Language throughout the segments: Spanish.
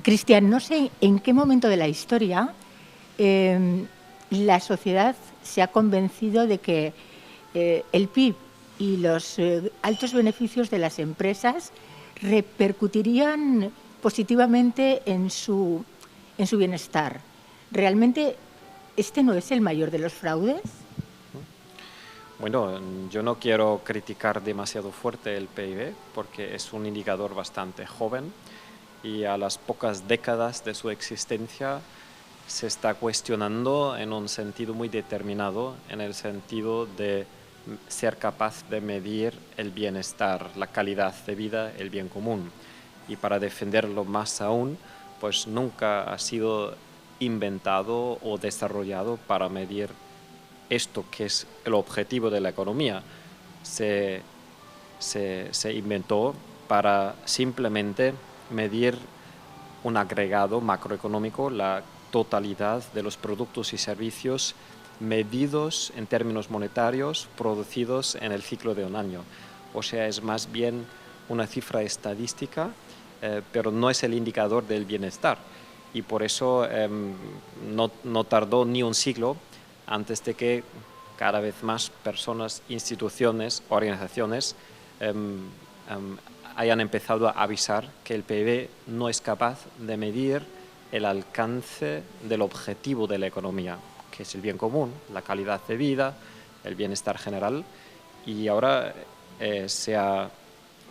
Cristian, no sé en qué momento de la historia la sociedad se ha convencido de que el PIB y los altos beneficios de las empresas repercutirían positivamente en su bienestar. ¿Realmente este no es el mayor de los fraudes? Bueno, yo no quiero criticar demasiado fuerte el PIB porque es un indicador bastante joven y a las pocas décadas de su existencia se está cuestionando en un sentido muy determinado, en el sentido de ser capaz de medir el bienestar, la calidad de vida, el bien común. Y para defenderlo más aún, pues nunca ha sido inventado o desarrollado para medir esto que es el objetivo de la economía. Se inventó para simplemente medir un agregado macroeconómico, la totalidad de los productos y servicios medidos en términos monetarios producidos en el ciclo de un año. O sea, es más bien una cifra estadística, pero no es el indicador del bienestar. Y por eso no tardó ni un siglo antes de que cada vez más personas, instituciones, organizaciones hayan empezado a avisar que el PIB no es capaz de medir el alcance del objetivo de la economía, que es el bien común, la calidad de vida, el bienestar general. Y ahora se ha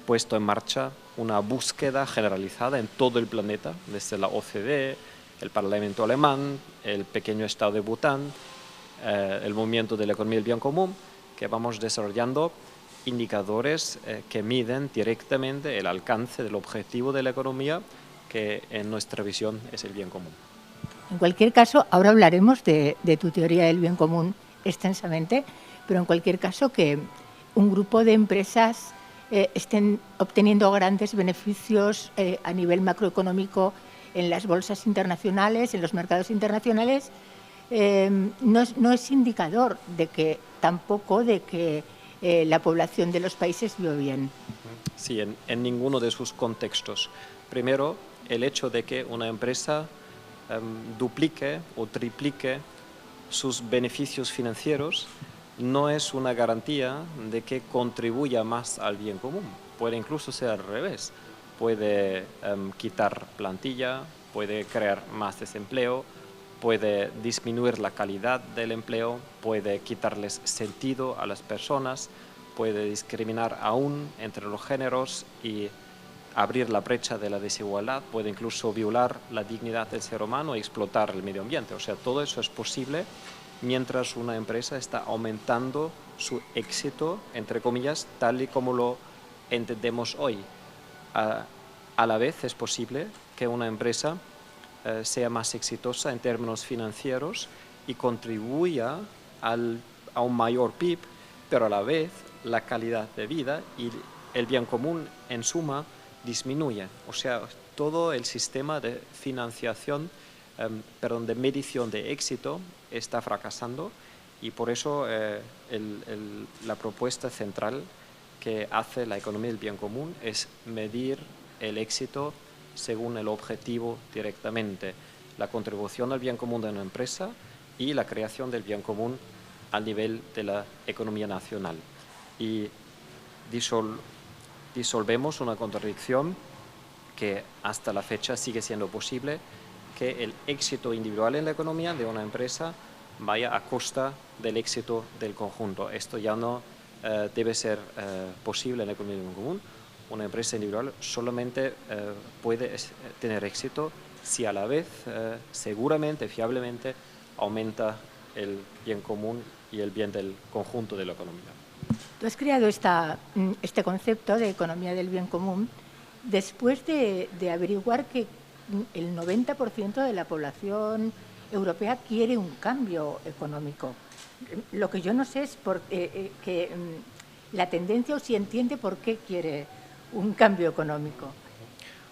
puesto en marcha una búsqueda generalizada en todo el planeta, desde la OCDE, el Parlamento alemán, el pequeño Estado de Bután, el movimiento de la economía del bien común, que vamos desarrollando indicadores que miden directamente el alcance del objetivo de la economía, que en nuestra visión es el bien común. En cualquier caso, ahora hablaremos de tu teoría del bien común extensamente, pero en cualquier caso que un grupo de empresas estén obteniendo grandes beneficios a nivel macroeconómico en las bolsas internacionales, en los mercados internacionales, no es indicador de que tampoco de que la población de los países vive bien. Sí, en ninguno de sus contextos. Primero, el hecho de que una empresa duplique o triplique sus beneficios financieros no es una garantía de que contribuya más al bien común. Puede incluso ser al revés. Puede quitar plantilla, puede crear más desempleo, puede disminuir la calidad del empleo, puede quitarles sentido a las personas, puede discriminar aún entre los géneros y abrir la brecha de la desigualdad, puede incluso violar la dignidad del ser humano y explotar el medio ambiente. O sea, todo eso es posible mientras una empresa está aumentando su éxito, entre comillas, tal y como lo entendemos hoy. A la vez es posible que una empresa sea más exitosa en términos financieros y contribuya a un mayor PIB, pero a la vez la calidad de vida y el bien común en suma disminuye. O sea, todo el sistema de financiación, de medición de éxito está fracasando y por eso la propuesta central que hace la economía del bien común es medir el éxito según el objetivo directamente, la contribución al bien común de una empresa y la creación del bien común al nivel de la economía nacional. Y disolvemos una contradicción que hasta la fecha sigue siendo posible, que el éxito individual en la economía de una empresa vaya a costa del éxito del conjunto. Esto ya no debe ser posible en la economía del bien común. Una empresa individual solamente puede tener éxito si a la vez seguramente, fiablemente, aumenta el bien común y el bien del conjunto de la economía. Tú has creado este concepto de economía del bien común después de averiguar que el 90% de la población europea quiere un cambio económico. Lo que yo no sé es la tendencia o si entiende por qué quiere un cambio económico.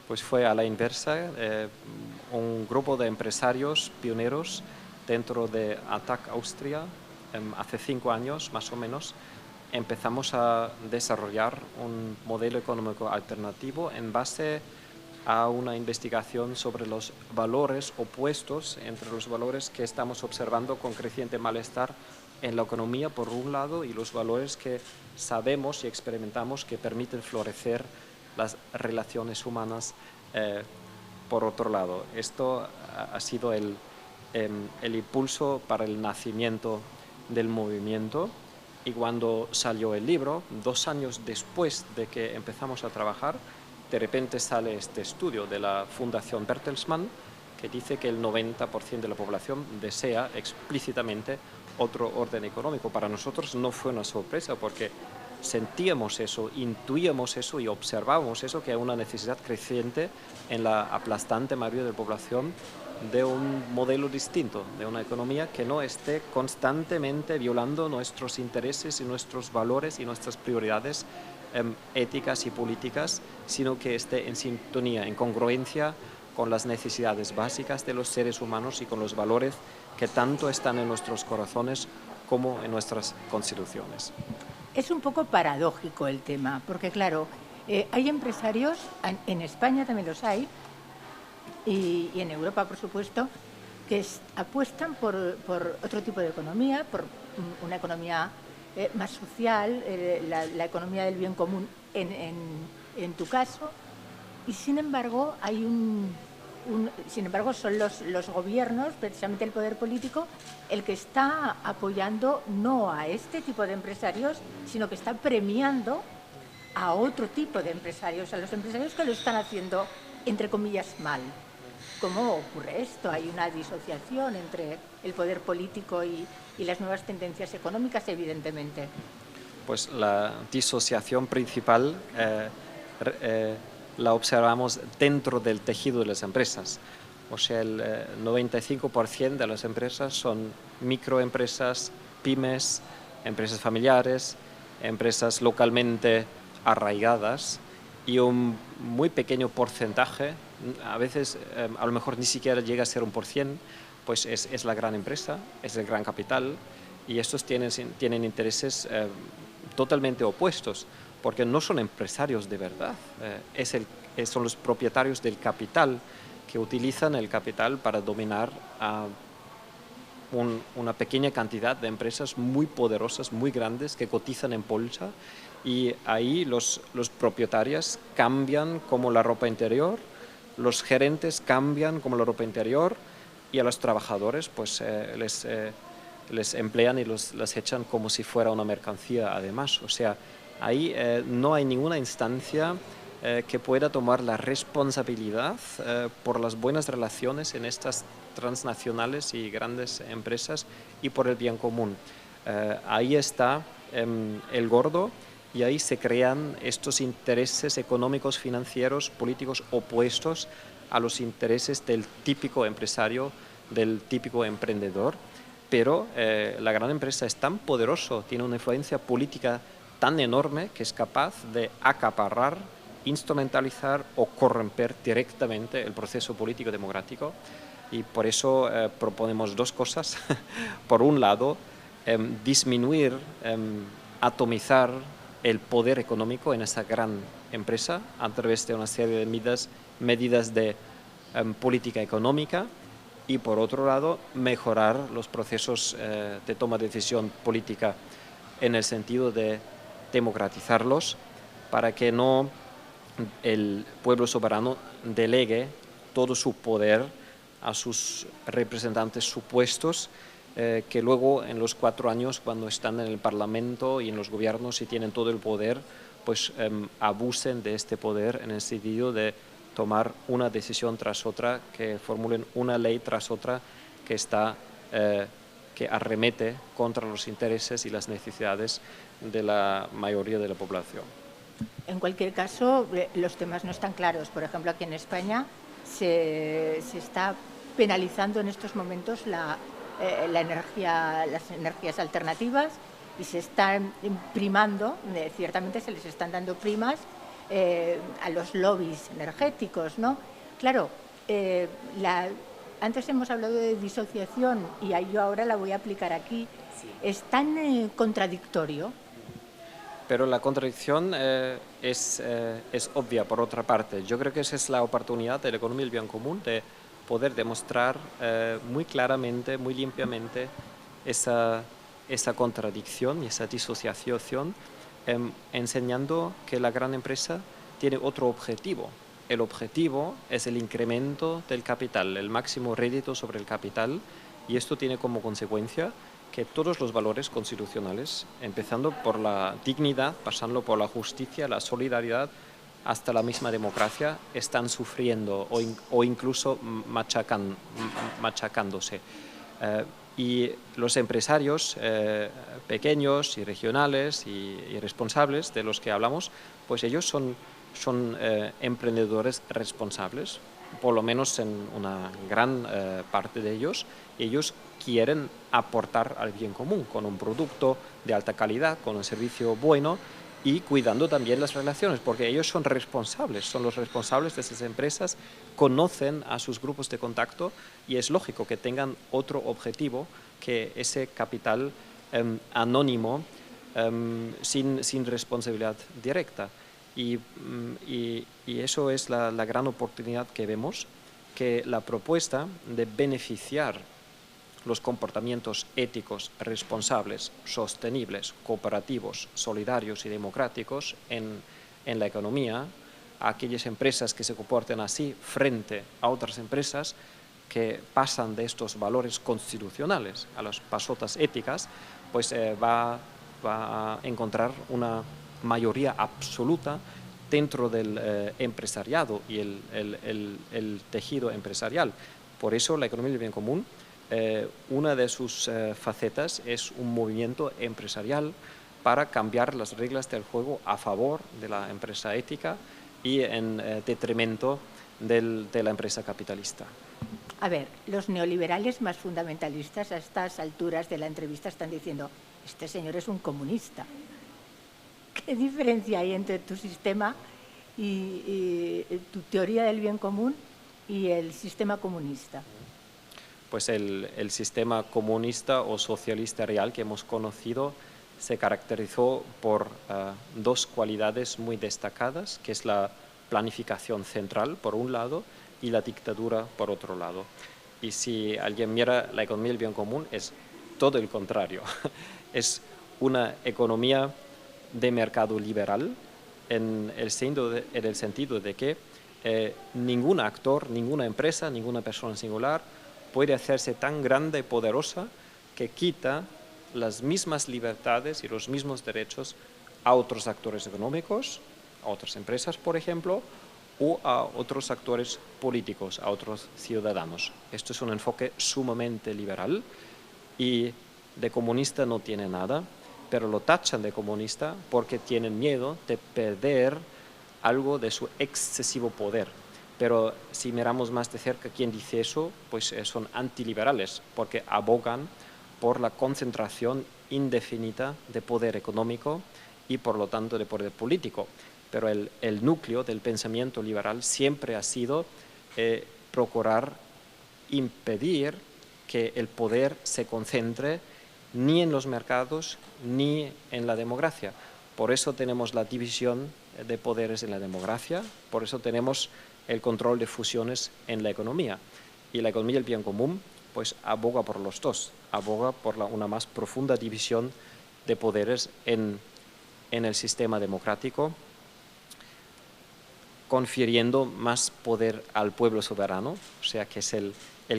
Pues fue a la inversa. Un grupo de empresarios pioneros dentro de ATTAC Austria, hace 5 años más o menos, empezamos a desarrollar un modelo económico alternativo en base a una investigación sobre los valores opuestos entre los valores que estamos observando con creciente malestar en la economía, por un lado, y los valores que sabemos y experimentamos que permiten florecer las relaciones humanas, por otro lado. Esto ha sido el impulso para el nacimiento del movimiento, y cuando salió el libro, 2 años después de que empezamos a trabajar, de repente sale este estudio de la Fundación Bertelsmann que dice que el 90% de la población desea explícitamente otro orden económico. Para nosotros no fue una sorpresa porque sentíamos eso, intuíamos eso y observábamos eso, que hay una necesidad creciente en la aplastante mayoría de la población de un modelo distinto, de una economía que no esté constantemente violando nuestros intereses y nuestros valores y nuestras prioridades éticas y políticas, sino que esté en sintonía, en congruencia con las necesidades básicas de los seres humanos y con los valores que tanto están en nuestros corazones como en nuestras constituciones. Es un poco paradójico el tema, porque claro, hay empresarios, en España también los hay, y en Europa, por supuesto, que apuestan por otro tipo de economía, por una economía más social, la economía del bien común en tu caso, y sin embargo hay sin embargo son los gobiernos, precisamente el poder político, el que está apoyando no a este tipo de empresarios, sino que está premiando a otro tipo de empresarios, a los empresarios que lo están haciendo, entre comillas, mal. ¿Cómo ocurre esto? Hay una disociación entre el poder político y las nuevas tendencias económicas, evidentemente. Pues la disociación principal la observamos dentro del tejido de las empresas. O sea, el 95% de las empresas son microempresas, pymes, empresas familiares, empresas localmente arraigadas, y un muy pequeño porcentaje, a veces a lo mejor ni siquiera llega a ser 1%, pues es la gran empresa, es el gran capital, y estos tienen intereses totalmente opuestos, porque no son empresarios de verdad, son los propietarios del capital que utilizan el capital para dominar a una pequeña cantidad de empresas muy poderosas, muy grandes, que cotizan en bolsa, y ahí los propietarios cambian como la ropa interior, los gerentes cambian como la ropa interior, y a los trabajadores pues les emplean y los echan como si fuera una mercancía además. O sea, ahí no hay ninguna instancia que pueda tomar la responsabilidad por las buenas relaciones en estas transnacionales y grandes empresas y por el bien común. Ahí está el gordo, y ahí se crean estos intereses económicos, financieros, políticos opuestos a los intereses del típico empresario, del típico emprendedor. Pero la gran empresa es tan poderoso, tiene una influencia política tan enorme, que es capaz de acaparar, instrumentalizar o corromper directamente el proceso político democrático. Y por eso proponemos 2 cosas. Por un lado, disminuir, atomizar el poder económico en esa gran empresa a través de una serie de medidas de política económica, y por otro lado mejorar los procesos de toma de decisión política en el sentido de democratizarlos, para que no el pueblo soberano delegue todo su poder a sus representantes supuestos, que luego en los 4 años, cuando están en el Parlamento y en los gobiernos y tienen todo el poder, pues abusen de este poder en el sentido de tomar una decisión tras otra, que formulen una ley tras otra que arremete contra los intereses y las necesidades de la mayoría de la población. En cualquier caso, los temas no están claros. Por ejemplo, aquí en España se está penalizando en estos momentos las energías alternativas, y se están primando, ciertamente se les están dando primas a los lobbies energéticos, ¿no? Claro, antes hemos hablado de disociación, y yo ahora la voy a aplicar aquí. Sí. Es tan contradictorio. pero la contradicción es obvia por otra parte. Yo creo que esa es la oportunidad de la economía del bien común, de poder demostrar muy claramente, muy limpiamente esa contradicción y esa disociación, enseñando que la gran empresa tiene otro objetivo. El objetivo es el incremento del capital, el máximo rédito sobre el capital, y esto tiene como consecuencia que todos los valores constitucionales, empezando por la dignidad, pasando por la justicia, la solidaridad, hasta la misma democracia, están sufriendo o incluso machacándose. Y los empresarios pequeños y regionales y responsables de los que hablamos, pues ellos son emprendedores responsables, por lo menos en una gran parte de ellos. Ellos quieren aportar al bien común con un producto de alta calidad, con un servicio bueno y cuidando también las relaciones, porque ellos son los responsables de esas empresas, conocen a sus grupos de contacto y es lógico que tengan otro objetivo que ese capital anónimo sin responsabilidad directa. Y eso es la gran oportunidad que vemos, que la propuesta de beneficiar los comportamientos éticos, responsables, sostenibles, cooperativos, solidarios y democráticos en la economía, a aquellas empresas que se comporten así frente a otras empresas que pasan de estos valores constitucionales a las pasotas éticas, pues va a encontrar una mayoría absoluta dentro del empresariado y el tejido empresarial. Por eso la economía del bien común, una de sus facetas es un movimiento empresarial para cambiar las reglas del juego a favor de la empresa ética y en detrimento de la empresa capitalista. A ver, los neoliberales más fundamentalistas a estas alturas de la entrevista están diciendo: este señor es un comunista. ¿Qué diferencia hay entre tu sistema y tu teoría del bien común y el sistema comunista? Pues el sistema comunista o socialista real que hemos conocido se caracterizó por dos cualidades muy destacadas, que es la planificación central, por un lado, y la dictadura, por otro lado. Y si alguien mira la economía del bien común, es todo el contrario. Es una economía de mercado liberal, en el sentido de que ningún actor, ninguna empresa, ninguna persona singular puede hacerse tan grande y poderosa que quita las mismas libertades y los mismos derechos a otros actores económicos, a otras empresas, por ejemplo, o a otros actores políticos, a otros ciudadanos. Esto es un enfoque sumamente liberal y de comunista no tiene nada, pero lo tachan de comunista porque tienen miedo de perder algo de su excesivo poder. Pero si miramos más de cerca quién dice eso, pues son antiliberales, porque abogan por la concentración indefinida de poder económico y por lo tanto de poder político. Pero el núcleo del pensamiento liberal siempre ha sido procurar impedir que el poder se concentre ni en los mercados ni en la democracia. Por eso tenemos la división de poderes en la democracia, por eso tenemos el control de fusiones en la economía. Y la economía del bien común pues aboga por los dos, aboga por una más profunda división de poderes en el sistema democrático, confiriendo más poder al pueblo soberano, o sea que es el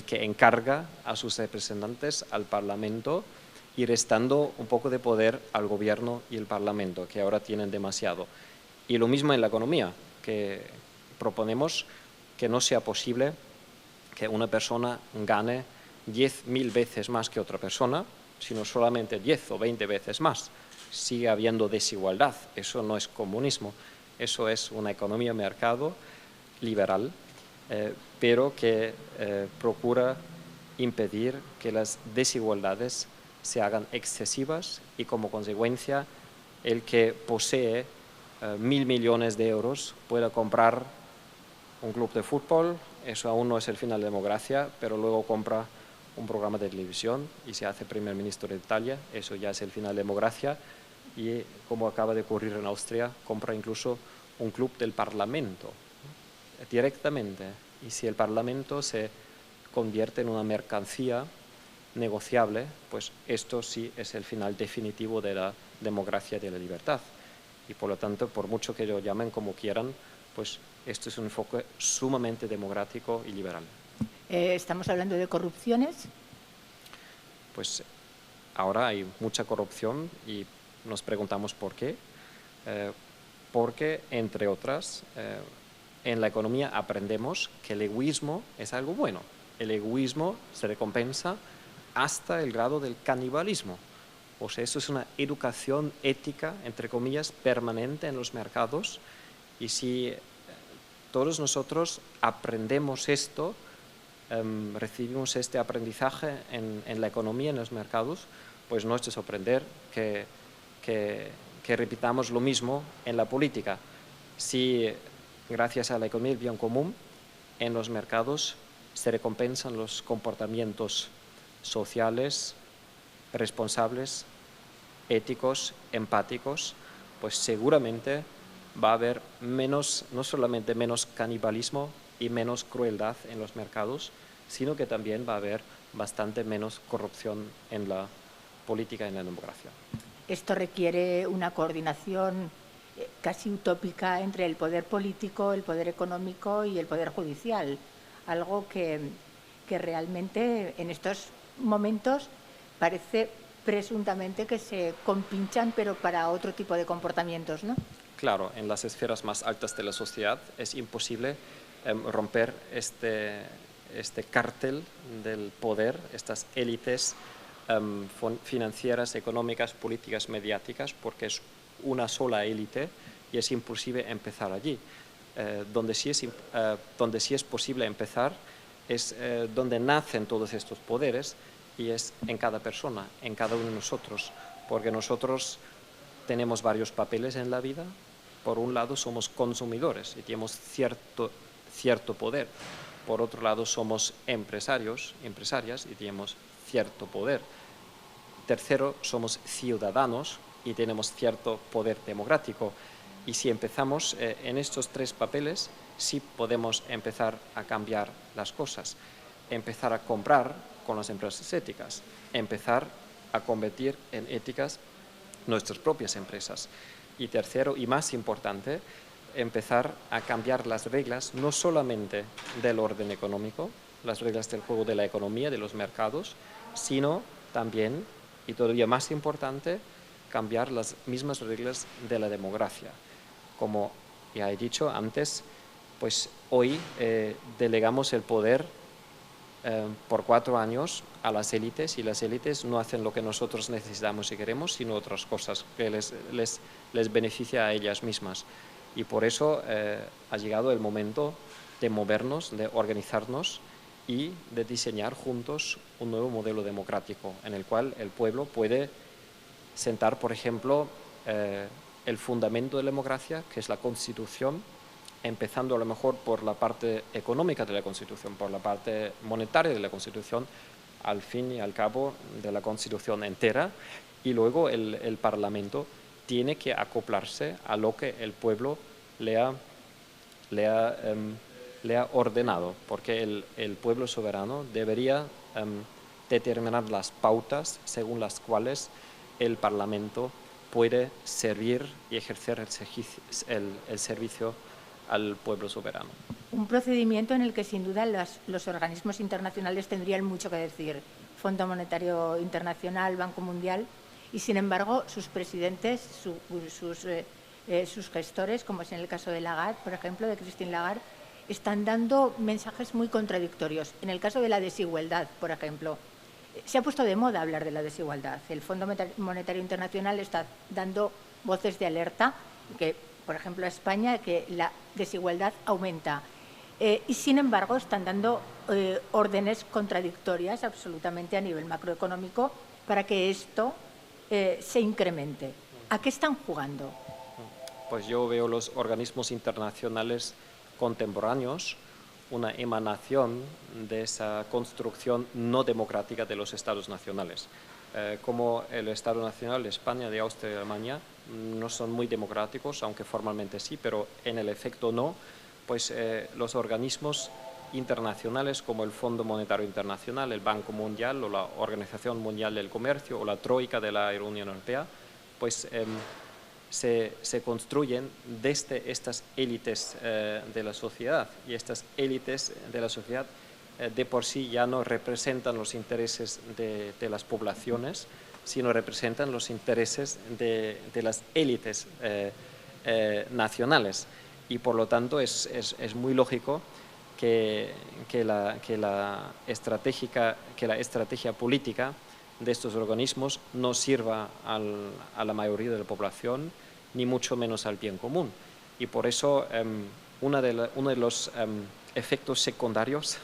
que encarga a sus representantes al Parlamento y restando un poco de poder al gobierno y el Parlamento, que ahora tienen demasiado. Y lo mismo en la economía, que proponemos que no sea posible que una persona gane 10.000 veces más que otra persona, sino solamente 10 o 20 veces más. Sigue habiendo desigualdad, eso no es comunismo, eso es una economía de mercado liberal, pero que procura impedir que las desigualdades se hagan excesivas y como consecuencia el que posee 1.000 millones de euros pueda comprar un club de fútbol. Eso aún no es el final de la democracia, pero luego compra un programa de televisión y se hace primer ministro de Italia. Eso ya es el final de la democracia. y, como acaba de ocurrir en Austria, compra incluso un club del Parlamento directamente. Y si el Parlamento se convierte en una mercancía negociable, pues esto sí es el final definitivo de la democracia y de la libertad. Y por lo tanto, por mucho que lo llamen como quieran, pues esto es un enfoque sumamente democrático y liberal. Estamos hablando de corrupciones. Pues ahora hay mucha corrupción y nos preguntamos por qué. Porque, entre otras, en la economía aprendemos que el egoísmo es algo bueno. El egoísmo se recompensa hasta el grado del canibalismo. O sea, eso es una educación ética, entre comillas, permanente en los mercados. Y si todos nosotros aprendemos esto, recibimos este aprendizaje en la economía, en los mercados, pues no es de sorprender que repitamos lo mismo en la política. Si gracias a la economía del bien común en los mercados se recompensan los comportamientos sociales, responsables, éticos, empáticos, pues seguramente va a haber menos, no solamente menos canibalismo y menos crueldad en los mercados, sino que también va a haber bastante menos corrupción en la política y en la democracia. Esto requiere una coordinación casi utópica entre el poder político, el poder económico y el poder judicial, algo que realmente en estos momentos parece presuntamente que se compinchan, pero para otro tipo de comportamientos, ¿no? Claro, en las esferas más altas de la sociedad es imposible romper este cártel del poder, estas élites financieras, económicas, políticas, mediáticas, porque es una sola élite y es imposible empezar allí. Donde sí es posible empezar es donde nacen todos estos poderes, y es en cada persona, en cada uno de nosotros, porque nosotros tenemos varios papeles en la vida. Por un lado somos consumidores y tenemos cierto poder. Por otro lado somos empresarias y tenemos cierto poder. Tercero, somos ciudadanos y tenemos cierto poder democrático. Y si empezamos en estos tres papeles, sí podemos empezar a cambiar las cosas, empezar a comprar con las empresas éticas, empezar a convertir en éticas nuestras propias empresas. Y tercero, y más importante, empezar a cambiar las reglas, no solamente del orden económico, las reglas del juego de la economía, de los mercados, sino también, y todavía más importante, cambiar las mismas reglas de la democracia. Como ya he dicho antes, pues hoy delegamos el poder por 4 años a las élites, y las élites no hacen lo que nosotros necesitamos y queremos, sino otras cosas que les beneficia a ellas mismas. Y por eso ha llegado el momento de movernos, de organizarnos y de diseñar juntos un nuevo modelo democrático en el cual el pueblo puede sentar, por ejemplo, el fundamento de la democracia, que es la Constitución, empezando a lo mejor por la parte económica de la Constitución, por la parte monetaria de la Constitución, al fin y al cabo de la Constitución entera, y luego el Parlamento tiene que acoplarse a lo que el pueblo le ha ordenado, porque el pueblo soberano debería determinar las pautas según las cuales el Parlamento puede servir y ejercer el servicio al pueblo soberano. Un procedimiento en el que sin duda los organismos internacionales tendrían mucho que decir, Fondo Monetario Internacional, Banco Mundial, y sin embargo sus presidentes, sus gestores, como es en el caso de Lagarde, por ejemplo, de Christine Lagarde, están dando mensajes muy contradictorios. En el caso de la desigualdad, por ejemplo, se ha puesto de moda hablar de la desigualdad. El Fondo Monetario Internacional está dando voces de alerta que, por ejemplo, a España, que la desigualdad aumenta. Y, sin embargo, están dando órdenes contradictorias absolutamente a nivel macroeconómico para que esto se incremente. ¿A qué están jugando? Pues yo veo los organismos internacionales contemporáneos una emanación de esa construcción no democrática de los estados nacionales. como el Estado Nacional de España, de Austria y de Alemania no son muy democráticos, aunque formalmente sí, pero en el efecto no, pues los organismos internacionales como el Fondo Monetario Internacional, el Banco Mundial o la Organización Mundial del Comercio o la Troika de la Unión Europea, pues se construyen desde estas élites de la sociedad, y estas élites de la sociedad de por sí ya no representan los intereses de las poblaciones, sino representan los intereses de las élites nacionales, y por lo tanto es muy lógico que la estrategia política de estos organismos no sirva a la mayoría de la población, ni mucho menos al bien común. Y por eso uno de los efectos secundarios,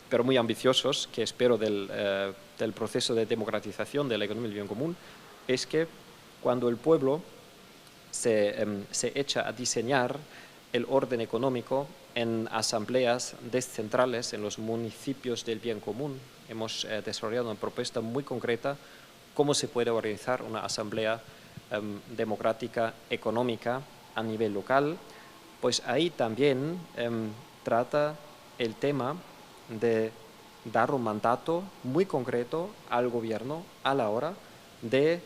pero muy ambiciosos, que espero del proceso de democratización de la economía del bien común, es que cuando el pueblo se echa a diseñar el orden económico en asambleas descentrales en los municipios del bien común, hemos desarrollado una propuesta muy concreta cómo se puede organizar una asamblea democrática económica a nivel local. Pues ahí también trata el tema de dar un mandato muy concreto al gobierno a la hora de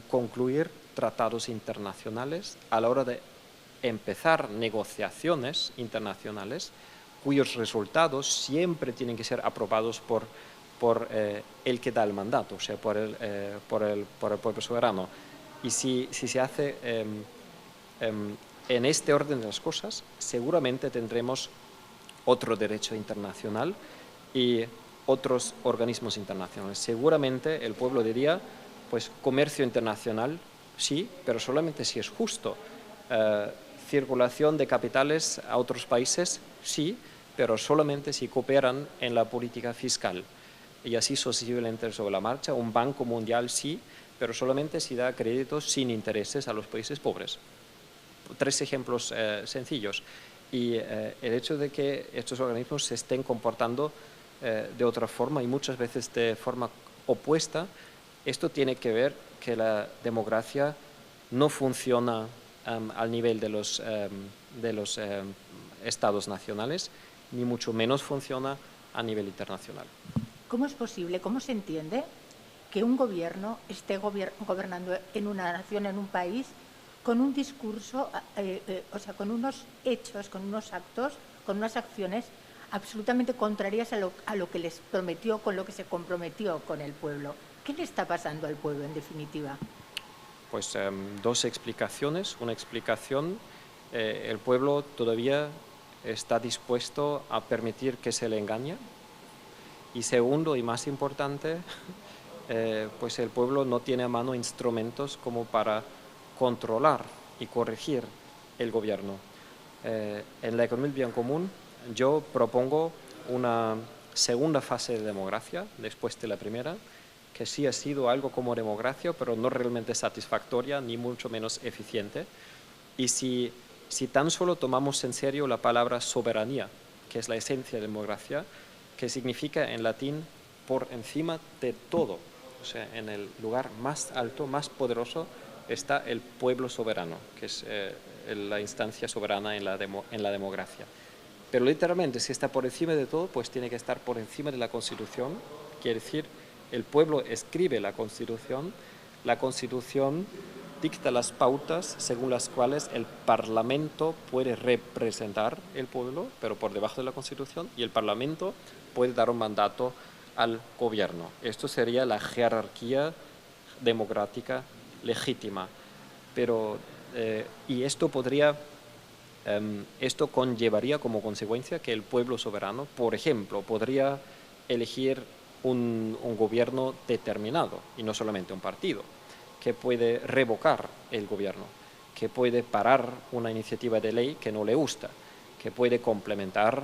concluir tratados internacionales, a la hora de empezar negociaciones internacionales cuyos resultados siempre tienen que ser aprobados por el que da el mandato, o sea, por el pueblo soberano. Y si se hace en este orden de las cosas, seguramente tendremos otro derecho internacional y otros organismos internacionales. Seguramente el pueblo diría, pues comercio internacional, sí, pero solamente si es justo. Circulación de capitales a otros países, sí, pero solamente si cooperan en la política fiscal. Y así sucesivamente sobre la marcha. Un banco mundial, sí, pero solamente si da créditos sin intereses a los países pobres. 3 ejemplos sencillos. Y el hecho de que estos organismos se estén comportando de otra forma y muchas veces de forma opuesta, esto tiene que ver que la democracia no funciona al nivel de los estados nacionales, ni mucho menos funciona a nivel internacional. ¿Cómo es posible, cómo se entiende que un gobierno esté gobernando en una nación, en un país, con un discurso, o sea, con unos hechos, con unos actos, con unas acciones absolutamente contrarias a lo que les prometió, con lo que se comprometió con el pueblo? ¿Qué le está pasando al pueblo, en definitiva? Pues 2 explicaciones. Una explicación, el pueblo todavía está dispuesto a permitir que se le engañe. Y segundo, y más importante, pues el pueblo no tiene a mano instrumentos como para controlar y corregir el gobierno. En la economía del bien común yo propongo una segunda fase de democracia, después de la primera, que sí ha sido algo como democracia, pero no realmente satisfactoria, ni mucho menos eficiente. Y si tan solo tomamos en serio la palabra soberanía, que es la esencia de democracia, que significa en latín por encima de todo, o sea, en el lugar más alto, más poderoso, está el pueblo soberano, que es la instancia soberana en la democracia. Pero literalmente, si está por encima de todo, pues tiene que estar por encima de la Constitución. Quiere decir, el pueblo escribe la Constitución dicta las pautas según las cuales el Parlamento puede representar el pueblo, pero por debajo de la Constitución, y el Parlamento puede dar un mandato al gobierno. Esto sería la jerarquía democrática legítima. Pero, y esto conllevaría como consecuencia que el pueblo soberano, por ejemplo, podría elegir un gobierno determinado, y no solamente un partido, que puede revocar el gobierno, que puede parar una iniciativa de ley que no le gusta, que puede complementar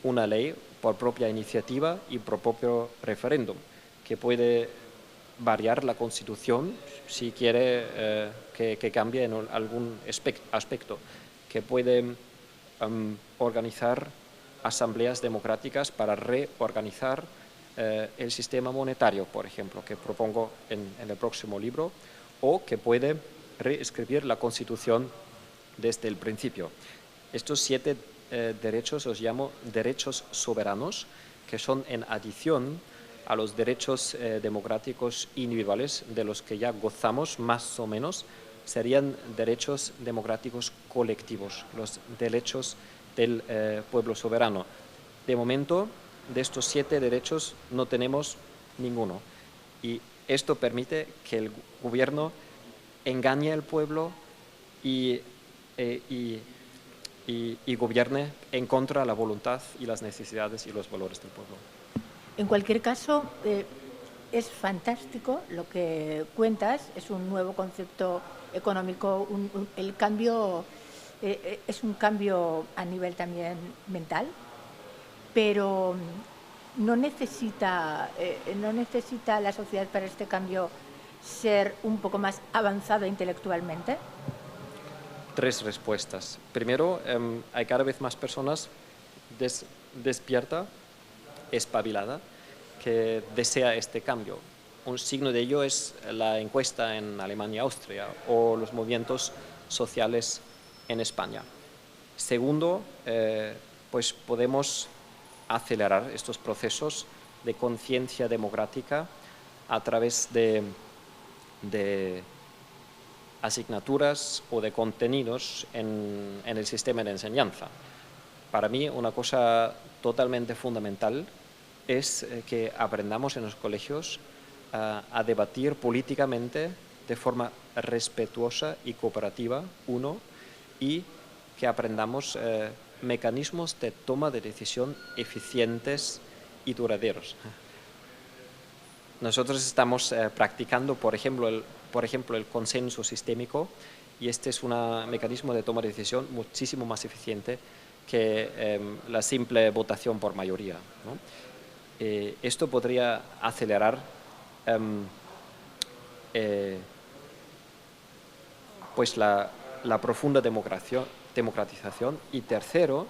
una ley por propia iniciativa y por propio referéndum, que puede variar la Constitución si quiere que cambie en algún aspecto, que puede organizar asambleas democráticas para reorganizar el sistema monetario, por ejemplo, que propongo en el próximo libro, o que puede reescribir la Constitución desde el principio. Estos 7 derechos los llamo derechos soberanos, que son en adición a los derechos democráticos individuales de los que ya gozamos más o menos, serían derechos democráticos colectivos, los derechos del pueblo soberano. De momento, de estos 7 derechos no tenemos ninguno. Y esto permite que el gobierno engañe al pueblo y gobierne en contra de la voluntad y las necesidades y los valores del pueblo. En cualquier caso, es fantástico lo que cuentas, es un nuevo concepto económico, el cambio es un cambio a nivel también mental, pero no necesita la sociedad para este cambio ser un poco más avanzada intelectualmente. 3 respuestas. Primero, hay cada vez más personas despierta, espabilada, que desea este cambio. Un signo de ello es la encuesta en Alemania y Austria o los movimientos sociales en España. Segundo, pues podemos acelerar estos procesos de conciencia democrática a través de asignaturas o de contenidos en el sistema de enseñanza. Para mí, una cosa totalmente fundamental es que aprendamos en los colegios a debatir políticamente de forma respetuosa y cooperativa, y que aprendamos mecanismos de toma de decisión eficientes y duraderos. Nosotros estamos practicando, por ejemplo, el consenso sistémico, y este es un mecanismo de toma de decisión muchísimo más eficiente que la simple votación por mayoría, ¿no? Esto podría acelerar pues la profunda democratización. Y tercero,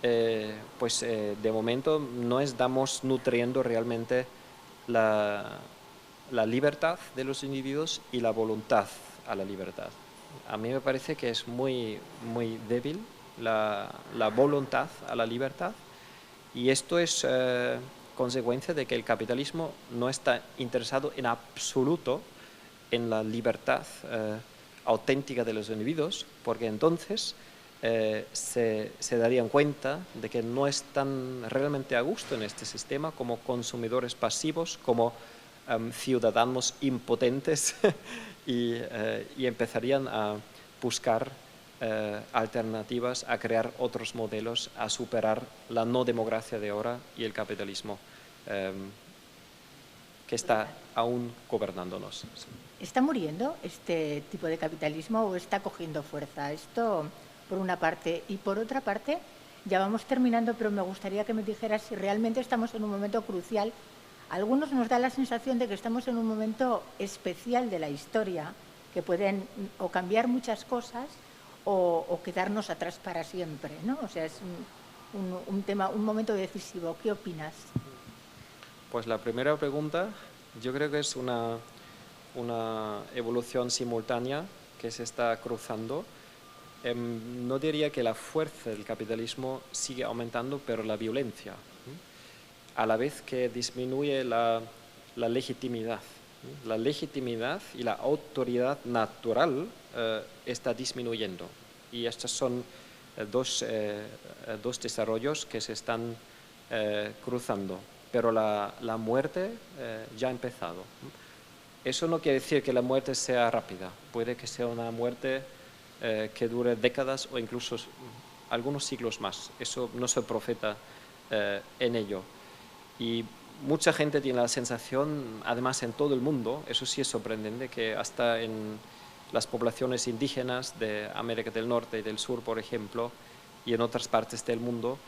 de momento no estamos nutriendo realmente la libertad de los individuos y la voluntad a la libertad. A mí me parece que es muy, muy débil la voluntad a la libertad, y esto es consecuencia de que el capitalismo no está interesado en absoluto en la libertad auténtica de los individuos, porque entonces se darían cuenta de que no están realmente a gusto en este sistema como consumidores pasivos, como ciudadanos impotentes y empezarían a buscar alternativas, a crear otros modelos, a superar la no democracia de ahora y el capitalismo que está aún gobernándonos. ¿Está muriendo este tipo de capitalismo o está cogiendo fuerza? Esto por una parte. Y por otra parte, ya vamos terminando, pero me gustaría que me dijeras si realmente estamos en un momento crucial. A algunos nos da la sensación de que estamos en un momento especial de la historia, que pueden o cambiar muchas cosas o quedarnos atrás para siempre, ¿no? O sea, es un momento decisivo. ¿Qué opinas? Pues la primera pregunta, yo creo que es una evolución simultánea que se está cruzando. No diría que la fuerza del capitalismo sigue aumentando, pero la violencia, a la vez que disminuye la legitimidad. La legitimidad y la autoridad natural está disminuyendo, y estos son dos desarrollos que se están cruzando, pero la muerte ya ha empezado. Eso no quiere decir que la muerte sea rápida, puede que sea una muerte que dure décadas o incluso algunos siglos más. Eso no soy profeta en ello. Y mucha gente tiene la sensación, además en todo el mundo, eso sí es sorprendente, que hasta en las poblaciones indígenas de América del Norte y del Sur, por ejemplo, y en otras partes del mundo,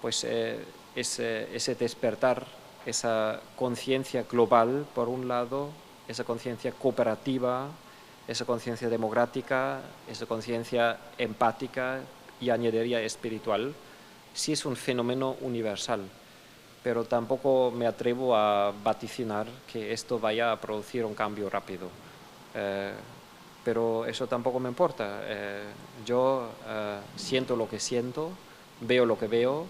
pues ese despertar, esa conciencia global, por un lado, esa conciencia cooperativa, esa conciencia democrática, esa conciencia empática y añadiría espiritual, sí es un fenómeno universal. pero tampoco me atrevo a vaticinar que esto vaya a producir un cambio rápido. Pero eso tampoco me importa. Yo siento lo que siento, veo lo que veo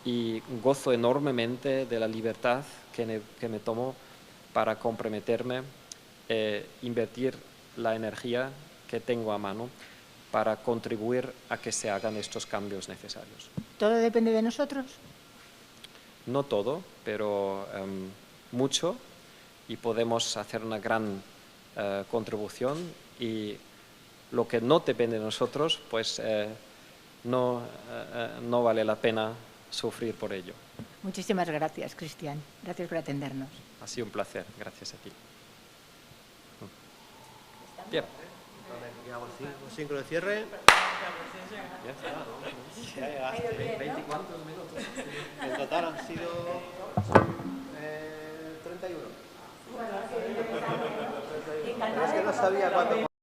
y gozo enormemente de la libertad que me tomo para comprometerme, invertir la energía que tengo a mano para contribuir a que se hagan estos cambios necesarios. ¿Todo depende de nosotros? No todo, pero mucho, y podemos hacer una gran contribución, y lo que no depende de nosotros, pues no vale la pena sufrir por ello. Muchísimas gracias, Cristian. Gracias por atendernos. Ha sido un placer, gracias a ti. Bien. Un síncro de cierre. Ya está, ¿no? Ya 20 cuántos minutos. En total han sido 31. Es que no sabía cuánto.